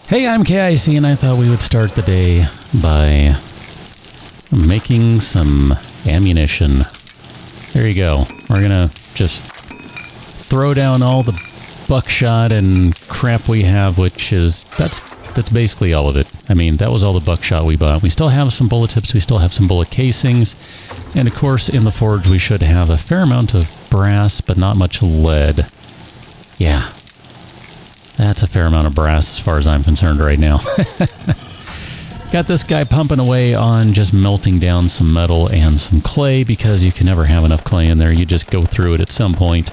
Hey, I'm KIC, and I thought we would start the day by making some ammunition. There you go. We're gonna just throw down all the buckshot and crap we have, which is, that's basically all of it. I mean, that was all the buckshot we bought. We still have some bullet tips, we still have some bullet casings, and of course in the forge we should have a fair amount of brass, but not much lead. Yeah. That's a fair amount of brass as far as I'm concerned right now. Got this guy pumping away on just melting down some metal and some clay, because you can never have enough clay in there. You just go through it at some point.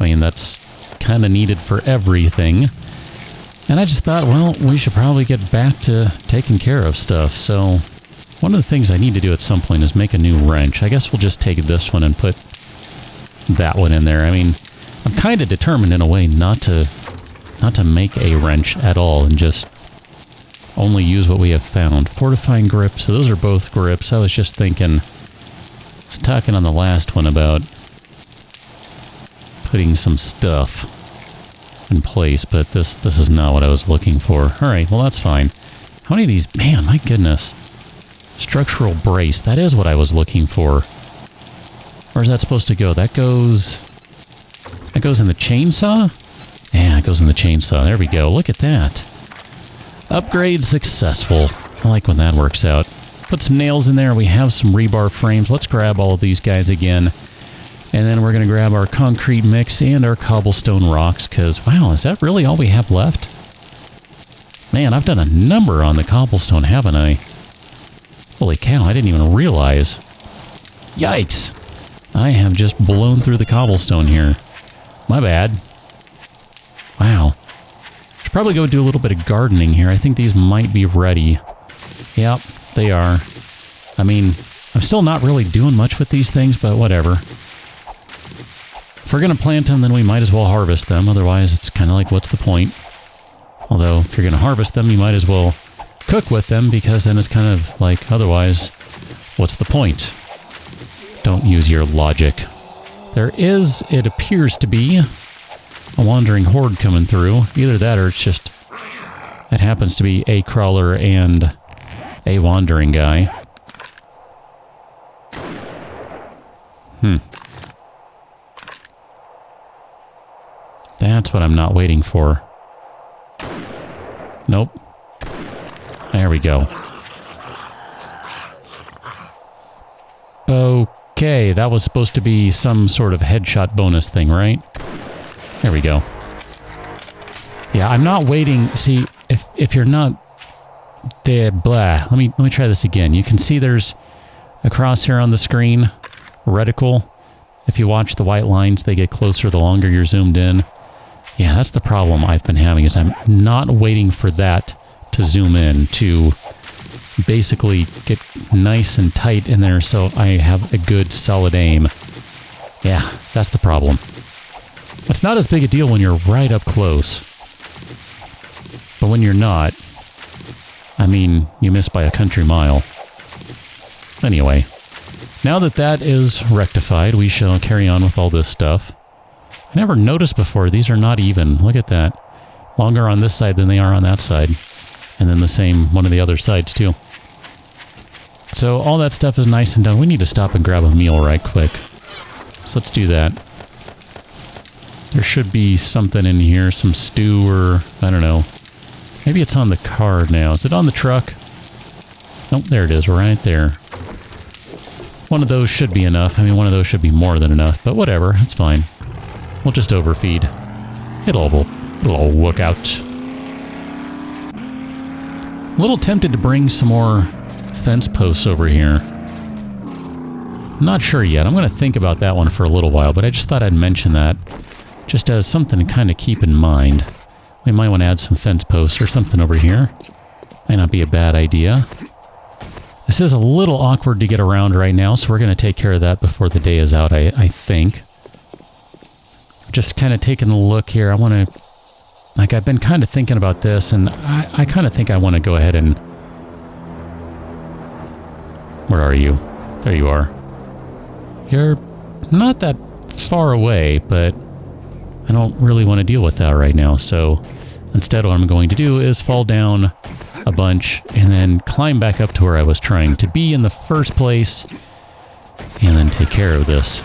I mean, that's kind of needed for everything. And I just thought, well, we should probably get back to taking care of stuff. So one of the things I need to do at some point is make a new wrench. I guess we'll just take this one and put that one in there. I mean, I'm kind of determined in a way not to make a wrench at all and just only use what we have found. Fortifying grips, so those are both grips. I was just thinking, I was talking on the last one about putting some stuff in place, but this is not what I was looking for. Alright, well that's fine. How many of these? Man, my goodness. Structural brace, that is what I was looking for. Where's that supposed to go? That goes in the chainsaw? Yeah, it goes in the chainsaw. There we go. Look at that. Upgrade successful. I like when that works out. Put some nails in there. We have some rebar frames. Let's grab all of these guys again. And then we're going to grab our concrete mix and our cobblestone rocks, because, wow, is that really all we have left? Man, I've done a number on the cobblestone, haven't I? Holy cow, I didn't even realize. Yikes. I have just blown through the cobblestone here. My bad. Wow. Should probably go do a little bit of gardening here. I think these might be ready. Yep, they are. I mean, I'm still not really doing much with these things, but whatever. If we're going to plant them, then we might as well harvest them. Otherwise, it's kind of like, what's the point? Although, if you're going to harvest them, you might as well cook with them, because then it's kind of like, otherwise, what's the point? Don't use your logic. There is, it appears to be, a wandering horde coming through. Either that or it's just, it happens to be a crawler and a wandering guy. That's what I'm not waiting for. Nope. There we go. Okay, that was supposed to be some sort of headshot bonus thing, right? There we go. Yeah, I'm not waiting. See, if you're not there, blah. Let me try this again. You can see there's a crosshair on the screen, reticle. If you watch the white lines, they get closer the longer you're zoomed in. Yeah, that's the problem I've been having, is I'm not waiting for that to zoom in to basically get nice and tight in there so I have a good solid aim. Yeah, that's the problem. It's not as big a deal when you're right up close. But when you're not, I mean, you miss by a country mile. Anyway, now that that is rectified, we shall carry on with all this stuff. I never noticed before, these are not even. Look at that. Longer on this side than they are on that side. And then the same one of the other sides too. So all that stuff is nice and done. We need to stop and grab a meal right quick. So let's do that. There should be something in here, some stew or, I don't know. Maybe it's on the car now. Is it on the truck? Nope, there it is, right there. One of those should be enough. I mean, one of those should be more than enough, but whatever, it's fine. We'll just overfeed. It'll all work out. A little tempted to bring some more fence posts over here. Not sure yet. I'm going to think about that one for a little while, but I just thought I'd mention that. Just as something to kind of keep in mind. We might want to add some fence posts or something over here. Might not be a bad idea. This is a little awkward to get around right now, so we're going to take care of that before the day is out, I think. Just kind of taking a look here. I want to... Like, I've been kind of thinking about this, and I kind of think I want to go ahead and... Where are you? There you are. You're not that far away, but I don't really want to deal with that right now, so Instead, what I'm going to do is fall down a bunch and then climb back up to where I was trying to be in the first place and then take care of this.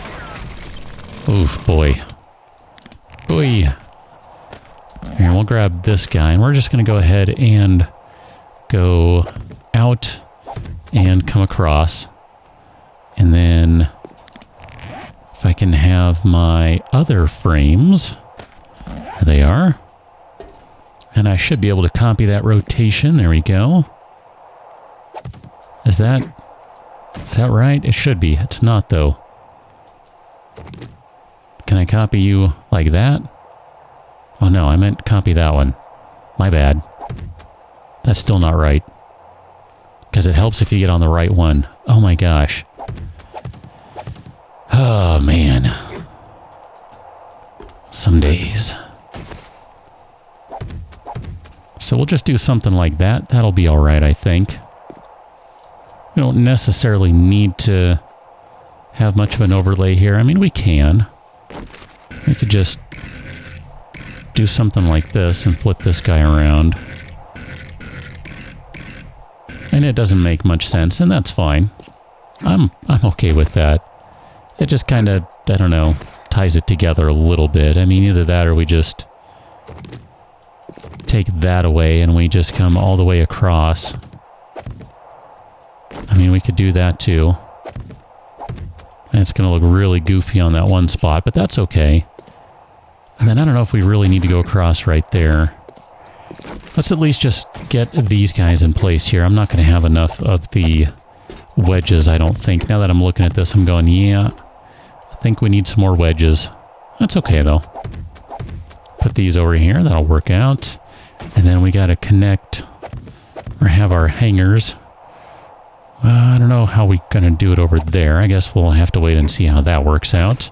Oof, boy. Boy. Here, we'll grab this guy, and we're just going to go ahead and go out and come across. And then if I can have my other frames, there they are. And I should be able to copy that rotation. There we go. Is that right? It should be. It's not, though. Can I copy you like that? Oh, no, I meant copy that one. My bad. That's still not right. Because it helps if you get on the right one. Oh, my gosh. Oh, man. Some days. So we'll just do something like that. That'll be all right, I think. We don't necessarily need to have much of an overlay here. I mean, we can. We could just do something like this and flip this guy around. And it doesn't make much sense, and that's fine. I'm okay with that. It just kind of, I don't know, ties it together a little bit. I mean, either that or we just take that away and we just come all the way across. I mean, we could do that too. And it's going to look really goofy on that one spot, but that's okay. And then I don't know if we really need to go across right there. Let's at least just get these guys in place here. I'm not going to have enough of the wedges, I don't think. Now that I'm looking at this, I'm going, yeah, I think we need some more wedges. That's okay, though. Put these over here. That'll work out. And then we got to connect or have our hangers. I don't know how we're going to do it over there. I guess we'll have to wait and see how that works out.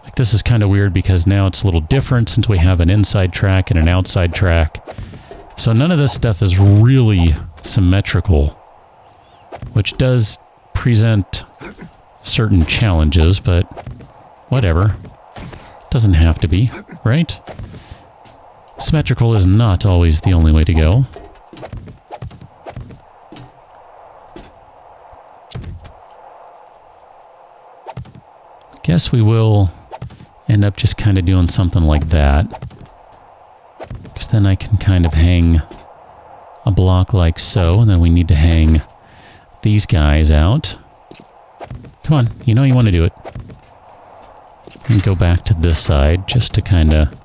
Like, this is kind of weird because now it's a little different since we have an inside track and an outside track. So none of this stuff is really symmetrical, which does present certain challenges, but whatever. Doesn't have to be, right? Symmetrical is not always the only way to go. Guess we will end up just kind of doing something like that. Because then I can kind of hang a block like so, and then we need to hang these guys out. Come on, you know you want to do it. And go back to this side just to kind of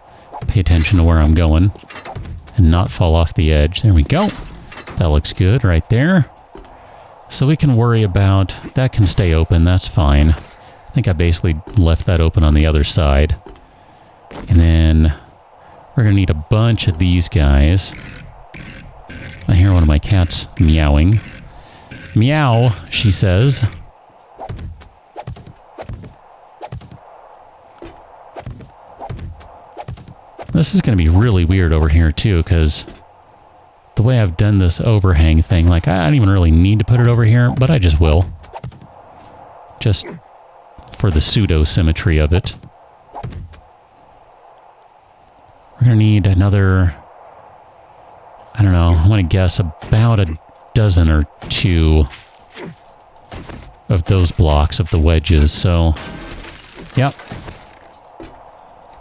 pay attention to where I'm going and not fall off the edge. There we go. That looks good right there. So we can worry about, that can stay open, that's fine. I think I basically left that open on the other side. And then we're going to need a bunch of these guys. I hear one of my cats meowing. Meow, she says. This is going to be really weird over here too, because the way I've done this overhang thing, like I don't even really need to put it over here, but I just will. Just for the pseudo-symmetry of it. We're going to need another, I don't know, I'm going to guess about a dozen or two of those blocks of the wedges, so, yep.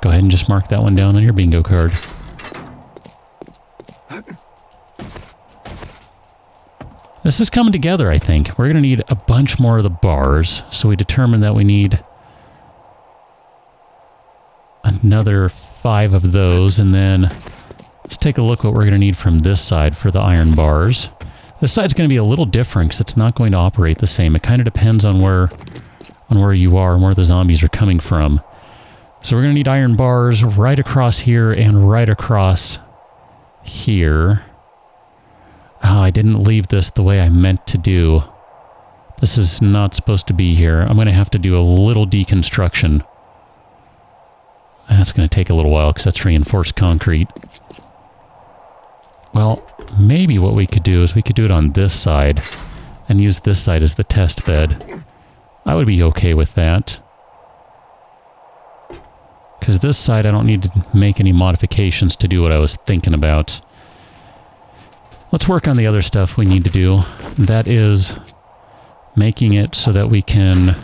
Go ahead and just mark that one down on your bingo card. This is coming together, I think. We're going to need a bunch more of the bars, so we determined that we need another 5 of those, and then let's take a look what we're going to need from this side for the iron bars. This side's going to be a little different because it's not going to operate the same. It kind of depends on where you are and where the zombies are coming from. So we're going to need iron bars right across here and right across here. Oh, I didn't leave this the way I meant to do. This is not supposed to be here. I'm going to have to do a little deconstruction. That's going to take a little while because that's reinforced concrete. Well, maybe what we could do is we could do it on this side and use this side as the test bed. I would be okay with that. Because Because this side, I don't need to make any modifications to do what I was thinking about. Let's work on the other stuff we need to do. That is making it so that we can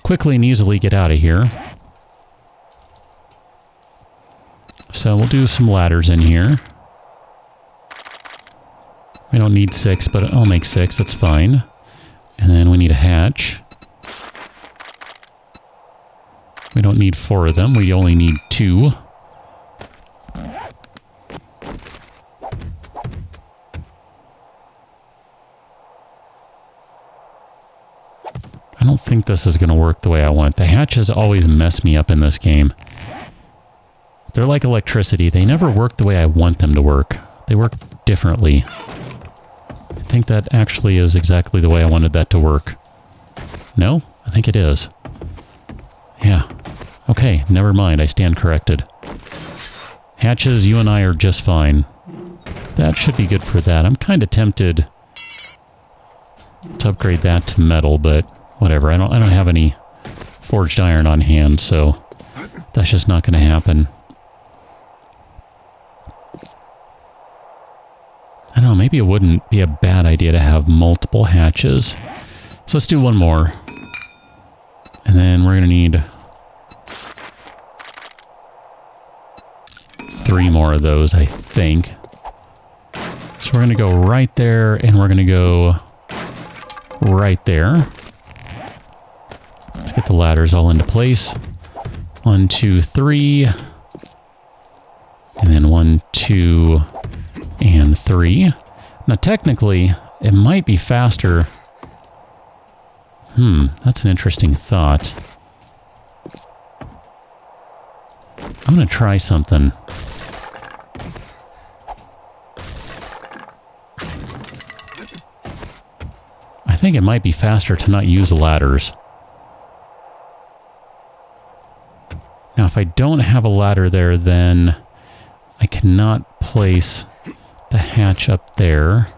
quickly and easily get out of here. So we'll do some ladders in here. We don't need 6, but I'll make 6. That's fine. And then we need a hatch. We don't need 4 of them. We only need 2. I don't think this is going to work the way I want. The hatches always mess me up in this game. They're like electricity. They never work the way I want them to work. They work differently. I think that actually is exactly the way I wanted that to work. No? I think it is. Yeah. Okay, never mind. I stand corrected. Hatches, you and I are just fine. That should be good for that. I'm kind of tempted to upgrade that to metal, but whatever. I don't have any forged iron on hand, so that's just not going to happen. I don't know, maybe it wouldn't be a bad idea to have multiple hatches. So let's do one more. And then we're going to need 3 more of those, I think. So we're going to go right there, and we're going to go right there. Let's get the ladders all into place. 1, 2, 3. And then 1, 2, and 3. Now technically, it might be faster. That's an interesting thought. I'm going to try something. I think it might be faster to not use ladders. Now, if I don't have a ladder there, then I cannot place the hatch up there.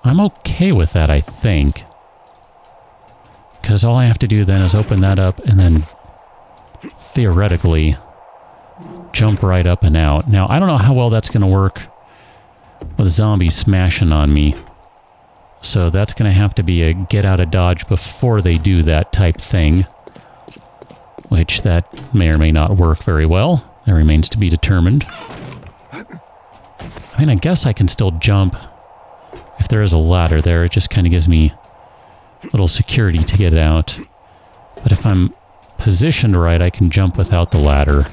I'm okay with that, I think. Because all I have to do then is open that up and then theoretically jump right up and out. Now, I don't know how well that's going to work with zombies smashing on me. So that's going to have to be a get out of dodge before they do that type thing. Which that may or may not work very well. That remains to be determined. I mean, I guess I can still jump if there is a ladder there. It just kind of gives me a little security to get out. But if I'm positioned right, I can jump without the ladder.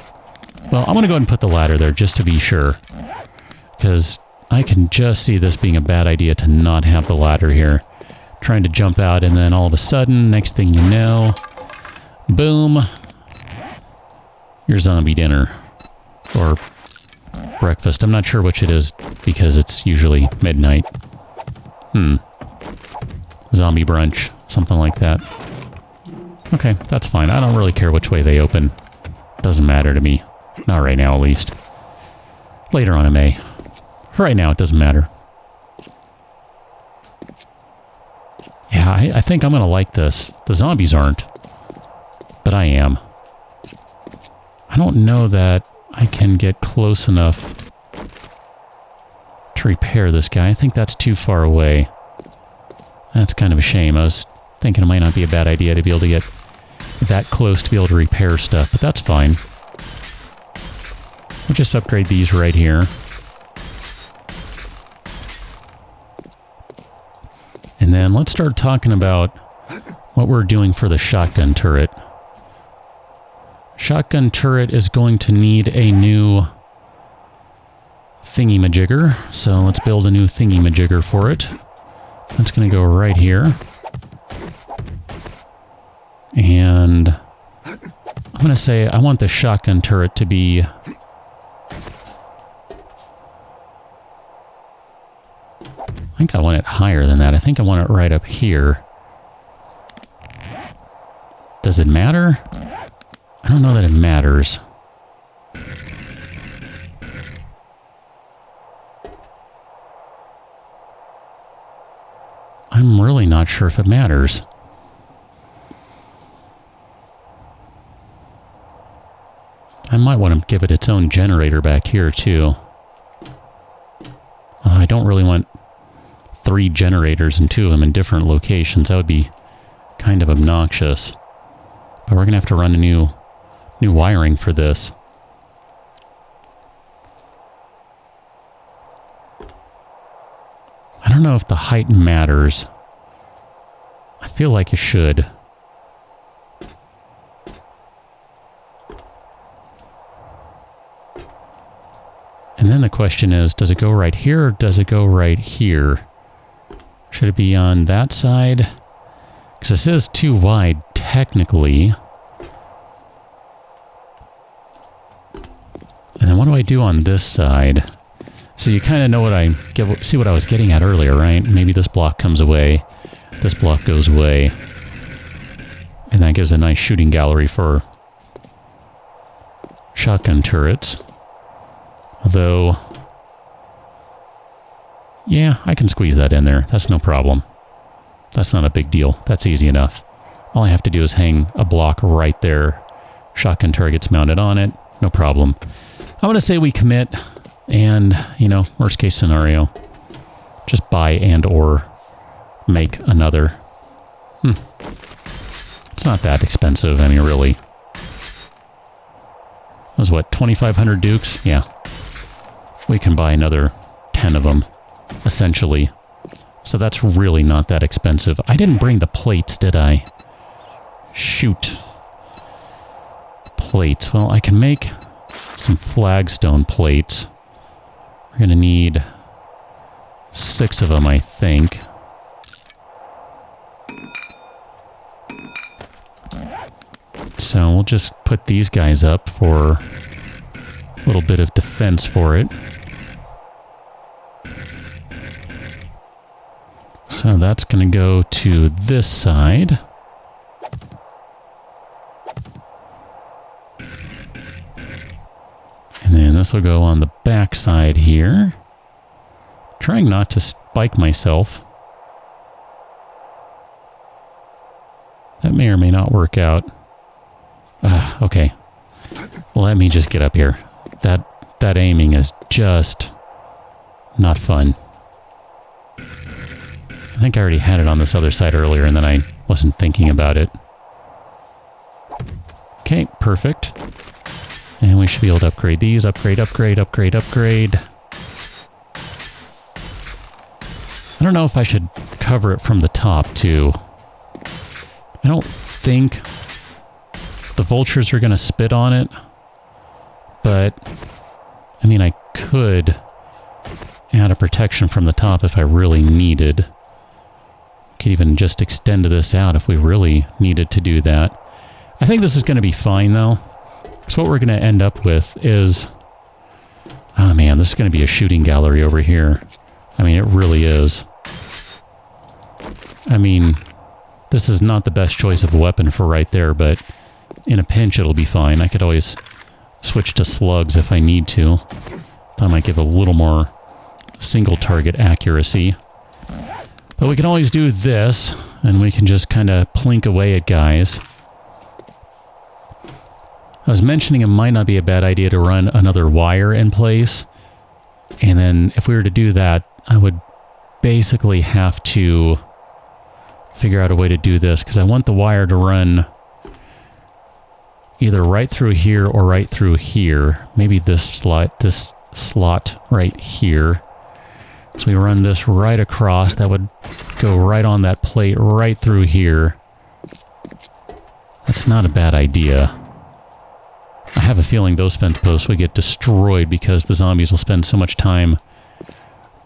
Well, I'm going to go ahead and put the ladder there just to be sure. Because I can just see this being a bad idea to not have the ladder here. Trying to jump out, and then all of a sudden, next thing you know, boom, your zombie dinner. Or breakfast. I'm not sure which it is because it's usually midnight. Zombie brunch. Something like that. Okay, that's fine. I don't really care which way they open. Doesn't matter to me. Not right now, at least. Later on, it may. For right now, it doesn't matter. Yeah, I think I'm going to like this. The zombies aren't. But I am. I don't know that I can get close enough to repair this guy. I think that's too far away. That's kind of a shame. I was thinking it might not be a bad idea to be able to get that close to be able to repair stuff, but that's fine. We'll just upgrade these right here. And then let's start talking about what we're doing for the shotgun turret. Shotgun turret is going to need a new thingy-majigger. So let's build a new thingy-majigger for it. That's going to go right here. And I'm going to say I want the shotgun turret to be... I think I want it higher than that. I think I want it right up here. Does it matter? I don't know that it matters. I'm really not sure if it matters. I might want to give it its own generator back here, too. I don't really want 3 generators and 2 of them in different locations. That would be kind of obnoxious. But we're going to have to run a new wiring for this. I don't know if the height matters. I feel like it should. And then the question is, does it go right here or does it go right here? Should it be on that side? Because it says too wide, technically. And then what do I do on this side? So you kind of know what see what I was getting at earlier, right? Maybe this block comes away, this block goes away, and that gives a nice shooting gallery for shotgun turrets. Although, yeah, I can squeeze that in there. That's no problem. That's not a big deal. That's easy enough. All I have to do is hang a block right there. Shotgun turret gets mounted on it. No problem. I'm going to say we commit, and, you know, worst case scenario, just buy and or make another. It's not that expensive. I mean, really. That was what, 2,500 Dukes? Yeah. We can buy another 10 of them, essentially. So that's really not that expensive. I didn't bring the plates, did I? Shoot. Plates. Well, I can make some flagstone plates. We're going to need 6 of them, I think. So we'll just put these guys up for a little bit of defense for it. So that's going to go to this side. And then this will go on the back side here. Trying not to spike myself. That may or may not work out. Okay. Let me just get up here. That aiming is just not fun. I think I already had it on this other side earlier and then I wasn't thinking about it. Okay, perfect. And we should be able to upgrade these. Upgrade, upgrade, upgrade, upgrade. I don't know if I should cover it from the top, too. I don't think the vultures are going to spit on it. But, I mean, I could add a protection from the top if I really needed. Could even just extend this out if we really needed to do that. I think this is going to be fine, though. So what we're going to end up with is... Oh, man, this is going to be a shooting gallery over here. I mean, it really is. I mean, this is not the best choice of a weapon for right there, but in a pinch, it'll be fine. I could always switch to slugs if I need to. That might give a little more single target accuracy. But we can always do this, and we can just kind of plink away at guys. I was mentioning it might not be a bad idea to run another wire in place. And then if we were to do that, I would basically have to figure out a way to do this, because I want the wire to run either right through here or right through here. Maybe this slot right here. So we run this right across. That would go right on that plate right through here. That's not a bad idea. I have a feeling those fence posts would get destroyed because the zombies will spend so much time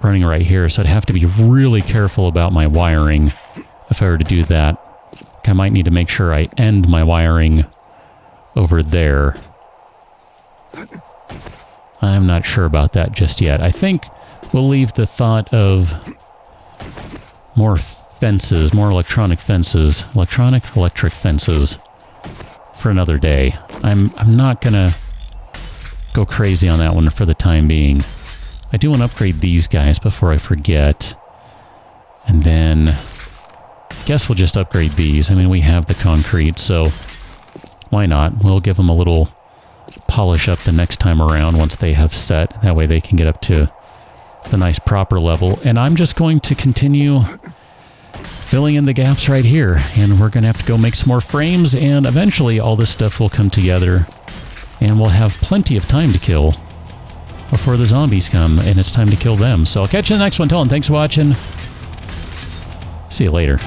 running right here. So I'd have to be really careful about my wiring if I were to do that. I might need to make sure I end my wiring over there. I'm not sure about that just yet. I think we'll leave the thought of more fences, more electric fences for another day. I'm not gonna go crazy on that one for the time being. I do want to upgrade these guys before I forget. And then I guess we'll just upgrade these. I mean, we have the concrete, so why not? We'll give them a little polish up the next time around once they have set. That way they can get up to the nice proper level. And I'm just going to continue filling in the gaps right here. And we're going to have to go make some more frames, and eventually all this stuff will come together and we'll have plenty of time to kill before the zombies come and it's time to kill them. So I'll catch you in the next one. Till then, thanks for watching. See you later.